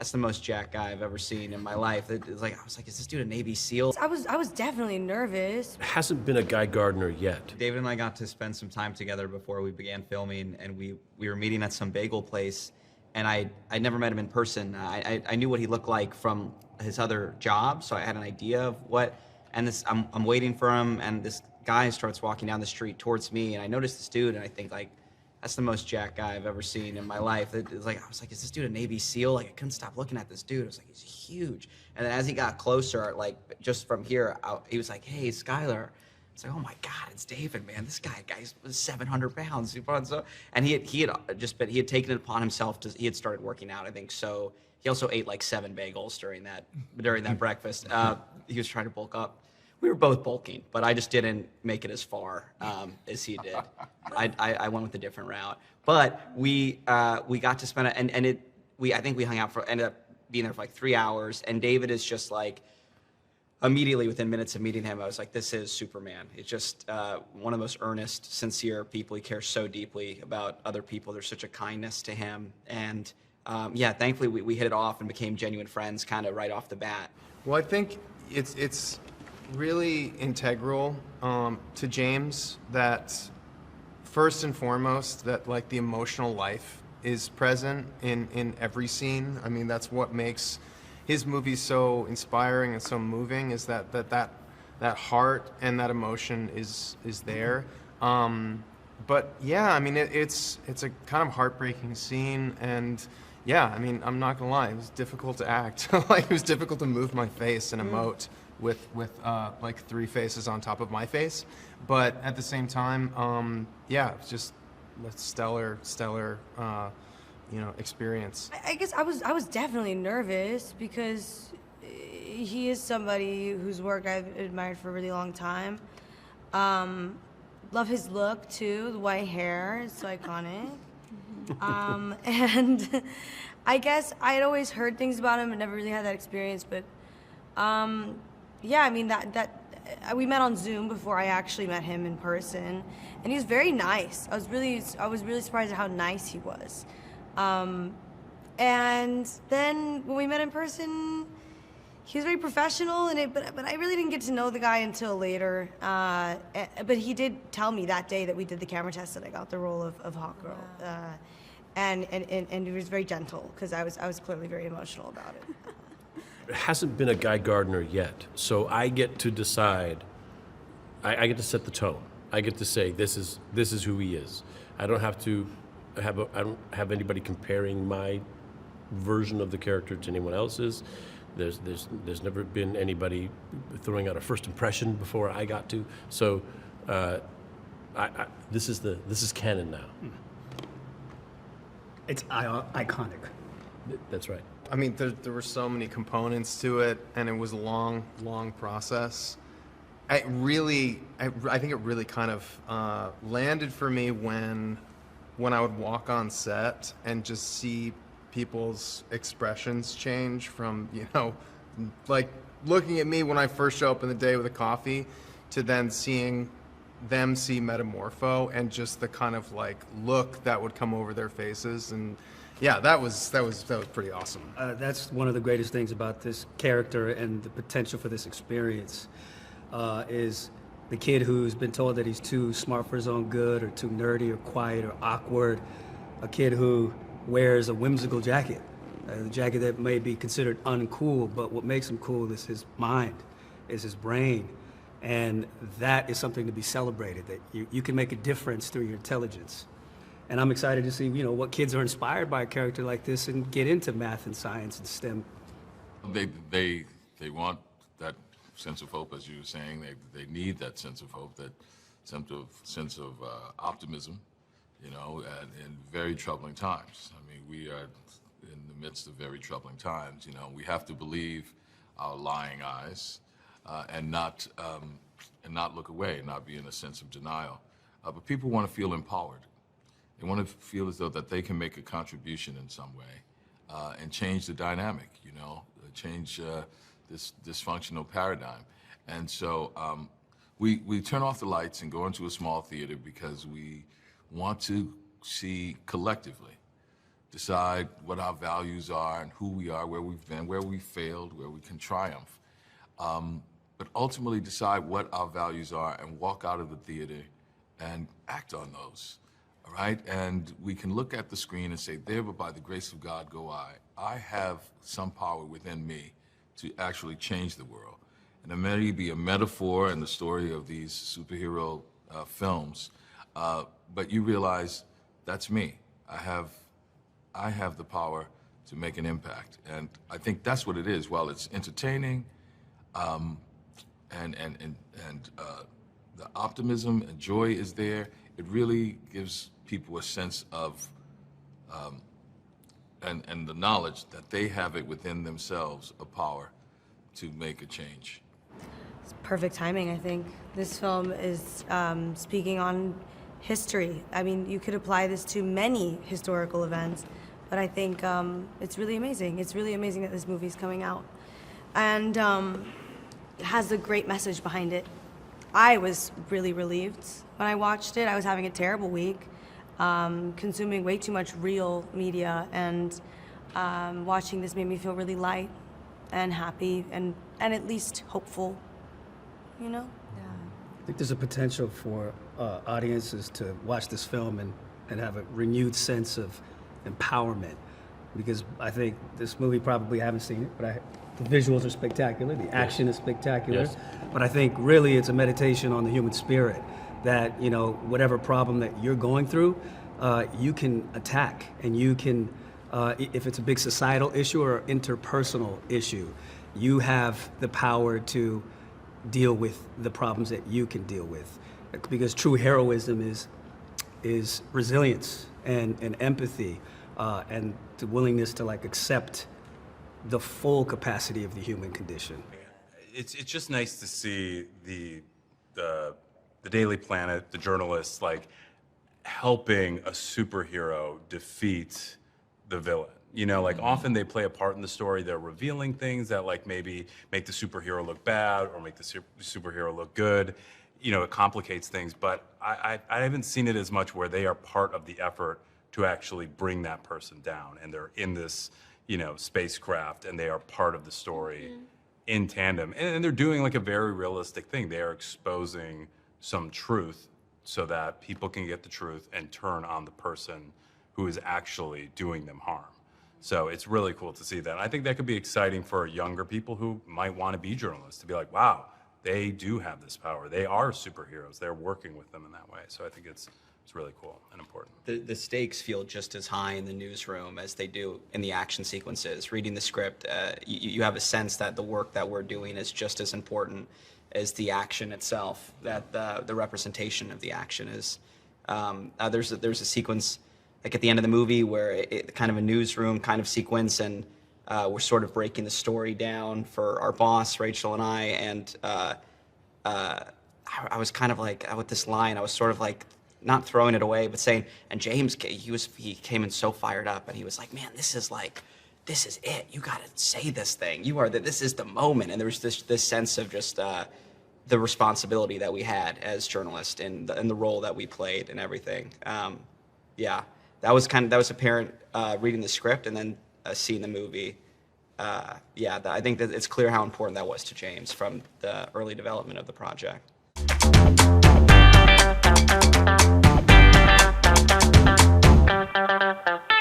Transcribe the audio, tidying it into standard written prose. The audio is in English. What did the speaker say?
that's the most jacked guy I've ever seen in my life. It was like, I was like, is this dude a Navy SEAL? I was definitely nervous. Hasn't been a Guy Gardner yet. David and I got to spend some time together before we began filming, and we were meeting at some bagel place, and I'd never met him in person. I knew what he looked like from his other job, so I had an idea of what, and I'm waiting for him, and this guy starts walking down the street towards me, and I noticed this dude, and I think, like, that's the most jacked guy I've ever seen in my life. It was like, I was like, is this dude a Navy SEAL? Like, I couldn't stop looking at this dude. I was like, he's huge. And then as he got closer, like, just from here, he was like, hey, Skylar. It's like, oh my God, it's David, man. This guy's 700 pounds. And he had taken it upon himself he had started working out, I think. So he also ate like 7 bagels during that breakfast. He was trying to bulk up. We were both bulking, but I just didn't make it as far as he did. I went with a different route. But we got to spend it, and I think we hung out ended up being there for like 3 hours. And David is just like, immediately within minutes of meeting him, I was like, this is Superman. It's just one of the most earnest, sincere people. He cares so deeply about other people. There's such a kindness to him. And yeah, thankfully we hit it off and became genuine friends kind of right off the bat. Well, I think it's really integral to James that first and foremost that like the emotional life is present in every scene. I mean, that's what makes his movies so inspiring and so moving, is that heart and that emotion is there. But yeah, I mean, it's a kind of heartbreaking scene, and yeah, I mean, I'm not gonna lie, it was difficult to act. Like, it was difficult to move my face and emote with like 3 faces on top of my face. But at the same time, yeah, it's just a stellar, experience. I guess I was definitely nervous because he is somebody whose work I've admired for a really long time. Love his look too, the white hair, it's so iconic. And I guess I had always heard things about him and never really had that experience, but yeah, I mean, we met on Zoom before I actually met him in person, and he was very nice. I was really surprised at how nice he was. And then when we met in person, he was very professional, but I really didn't get to know the guy until later. But he did tell me that day that we did the camera test that I got the role of Hawk Girl. Wow. And he was very gentle, because I was clearly very emotional about it. There hasn't been a Guy Gardner yet, so I get to decide. I get to set the tone. I get to say this is who he is. I don't have to I don't have anybody comparing my version of the character to anyone else's. There's never been anybody throwing out a first impression before I got to. So this is canon now. It's iconic. That's right. I mean, there were so many components to it, and it was a long process. I think it really kind of landed for me when I would walk on set and just see people's expressions change from, like looking at me when I first show up in the day with a coffee, to then seeing them see Metamorpho and just the kind of like look that would come over their faces. And yeah, that was pretty awesome. That's one of the greatest things about this character and the potential for this experience, is the kid who's been told that he's too smart for his own good, or too nerdy or quiet or awkward. A kid who wears a whimsical jacket, a jacket that may be considered uncool, but what makes him cool is his mind, is his brain. And that is something to be celebrated, that you can make a difference through your intelligence. And I'm excited to see, what kids are inspired by a character like this and get into math and science and STEM. They want that sense of hope, as you were saying. They need that sense of hope, that sense of optimism, in very troubling times. I mean, we are in the midst of very troubling times. We have to believe our lying eyes and not look away, not be in a sense of denial. But people want to feel empowered. They want to feel as though that they can make a contribution in some way and change the dynamic, change this dysfunctional paradigm. And so we turn off the lights and go into a small theater because we want to see collectively decide what our values are and who we are, where we've been, where we failed, where we can triumph. But ultimately decide what our values are and walk out of the theater and act on those, all right? And we can look at the screen and say, there, but by the grace of God go I. I have some power within me to actually change the world. And it may be a metaphor in the story of these superhero films, but you realize that's me. I have the power to make an impact. And I think that's what it is. While it's entertaining, and the optimism and joy is there, it really gives people a sense of, and the knowledge that they have it within themselves, a power to make a change. It's perfect timing, I think. This film is speaking on history. I mean, you could apply this to many historical events, but I think it's really amazing. It's really amazing that this movie's coming out. And it has a great message behind it. I was really relieved when I watched it. I was having a terrible week, consuming way too much real media, and watching this made me feel really light and happy and at least hopeful, you know? I think there's a potential for audiences to watch this film and have a renewed sense of empowerment, because I think this movie, probably haven't seen it, but the visuals are spectacular, the action is spectacular, Yes. but I think really it's a meditation on the human spirit, that, you know, whatever problem that you're going through, you can attack, and you can, if it's a big societal issue or interpersonal issue, you have the power to deal with the problems that you can deal with, because true heroism is resilience and empathy, and the willingness to accept the full capacity of the human condition. It's just nice to see the Daily Planet, the journalists, helping a superhero defeat the villain. You know, often they play a part in the story. They're revealing things that maybe make the superhero look bad or make the superhero look good. You know, it complicates things, but I haven't seen it as much where they are part of the effort to actually bring that person down, and they're in this, you know, spacecraft, and they are part of the story in tandem. And they're doing a very realistic thing. They are exposing some truth so that people can get the truth and turn on the person who is actually doing them harm. So it's really cool to see that. I think that could be exciting for younger people who might want to be journalists, to be like, wow, they do have this power. They are superheroes. They're working with them in that way. So I think it's really cool and important. The stakes feel just as high in the newsroom as they do in the action sequences. Reading the script, you have a sense that the work that we're doing is just as important as the action itself, that the representation of the action is. There's a sequence at the end of the movie where it kind of a newsroom kind of sequence, and we're sort of breaking the story down for our boss, Rachel and I, and I was kind of with this line, I was sort of not throwing it away, but saying, and James, he came in so fired up, and he was like, man, this is it. You got to say this thing. This is the moment. And there was this sense of just the responsibility that we had as journalists and the role that we played and everything. Yeah, that was apparent reading the script and then seeing the movie. I think that it's clear how important that was to James from the early development of the project. Thank you.